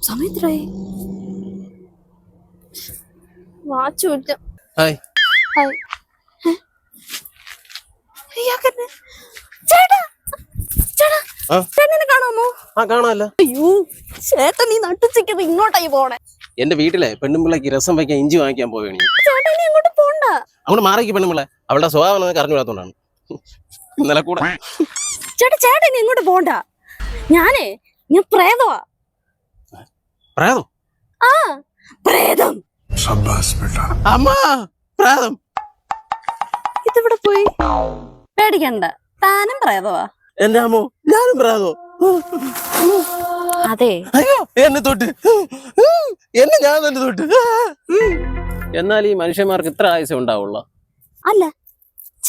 സമയത്രായി വാച്ചുമില്ല. Hi hi. ഇയാൾക്കെന്നെ ചേട്ടാ ചേട്ടാ ആ? ചേട്ടനെ കാണാമോ? കാണാമല്ലോ. അയ്യോ ചേട്ടൻ ഈ നട്ടുച്ചയ്ക്കത് ഇങ്ങോട്ടായി പോണേ. എന്റെ വീട്ടിലെ പെണ്ണുമ്പിള്ളക്ക് രസം വയ്ക്കാൻ ഇഞ്ചി വാങ്ങിക്കാൻ പോവുകയാണ്. ചേട്ടൻ ഇനി അങ്ങോട്ട് പോണ്ട. അങ്ങോട്ട് മാറിക്ക് പെണ്ണുമ്പിള്ള, അവളുടെ സ്വഭാവം നമുക്ക് അറിഞ്ഞുകൂടാത്തോണ്ടാണ്. ഇന്നലെ കൂടെ ചേട്ടൻ ഇനി അങ്ങോട്ട് പോണ്ട. ഞാൻ പ്രേതവാ. പ്രേതം? ആ പ്രേതം. അമ്മ പ്രേതം ഇതിവിടെ പോയി. പേടിക്കണ്ട, താനും പ്രേതവാ. എന്റെ അമ്മോ, ഞാനും പ്രേതോ? അതെ, അയ്യോ എന്നെ തൊട്ട്, എന്നെ ഞാൻ തന്നെ തൊട്ട്. എന്നാൽ ഈ മനുഷ്യന്മാർക്ക് ഇത്ര ആയുസം ഉണ്ടാവുള്ള? അല്ല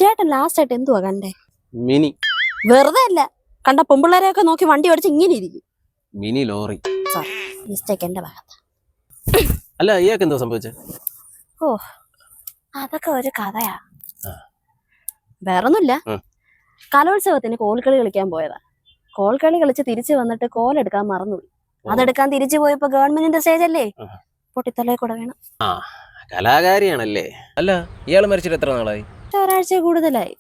ചേട്ടൻ ലാസ്റ്റ് ആയിട്ട് എന്തുവാ കണ്ടേ? മിനി. വെറുതെ അല്ല, കണ്ട പെമ്പിള്ളേരെയൊക്കെ നോക്കി വണ്ടി ഓടിച്ച് ഇങ്ങനെ ഇരിക്കും. Mini lorry. സോറി, മിസ്റ്റേക്ക് എന്റെ ഭാഗത്ത്. അല്ല ഇയാൾക്ക് എന്തോ സംഭവിച്ചേ? ഓ അതൊക്കെ ഒരു കഥയാ. വേറൊന്നുമില്ല, കലോത്സവത്തിന് കോൽക്കളി കളിക്കാൻ പോയതാ. കോൽക്കളി കളിച്ച് തിരിച്ചു വന്നിട്ട് കോലെടുക്കാൻ മറന്നുപോയി. അതെടുക്കാൻ തിരിച്ചു പോയപ്പോ ഗവൺമെന്റിന്റെ സ്റ്റേജ് അല്ലേ, പൊട്ടിത്തലേ കൂടെ വീണു. ആ കലാകാരിയാണല്ലേ. അല്ല ഇയാള് മരിച്ചിട്ട് എത്ര നാളായി? ഒരാഴ്ച കൂടുതലായി.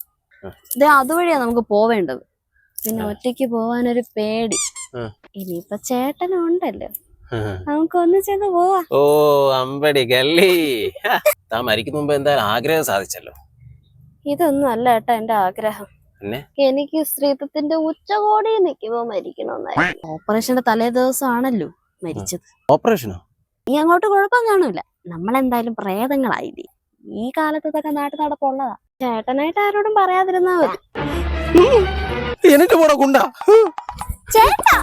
ഇത് അതുവഴിയാ നമുക്ക് പോവേണ്ടത്. പിന്നെ ഒറ്റയ്ക്ക് പോവാനൊരു പേടി. ഇനിയിപ്പൊ ചേട്ടനും ഉണ്ടല്ലോ, നമുക്ക് ഒന്നിച്ചങ്ങ് പോവാ. ഓ അമ്പടി ഗല്ലി, താൻ മരിക്കുന്ന മുമ്പ് എന്തായാലും ആഗ്രഹം സാധിച്ചല്ലോ. ഇതൊന്നും അല്ല ഏട്ടാ എന്റെ ആഗ്രഹം. എനിക്ക് സ്ത്രീത്വത്തിന്റെ ഉച്ചകോടി നിൽക്കുമ്പോ മരിക്കണമെന്നായിരുന്നു. ഓപ്പറേഷന്റെ തലേ ദിവസമാണല്ലോ മരിച്ചത്. ഓപ്പറേഷനോ? ഈ അങ്ങോട്ട് കുഴപ്പം കാണൂല, നമ്മളെന്തായാലും പ്രേതങ്ങളായില്ലേ. ഈ കാലത്തൊക്കെ നാട്ടു നടപ്പുള്ളതാ. ചേട്ടനായിട്ട് ആരോടും പറയാതിരുന്നാ മതി. എന്നിട്ട് പോടാ കുണ്ടാ ചേട്ടാ.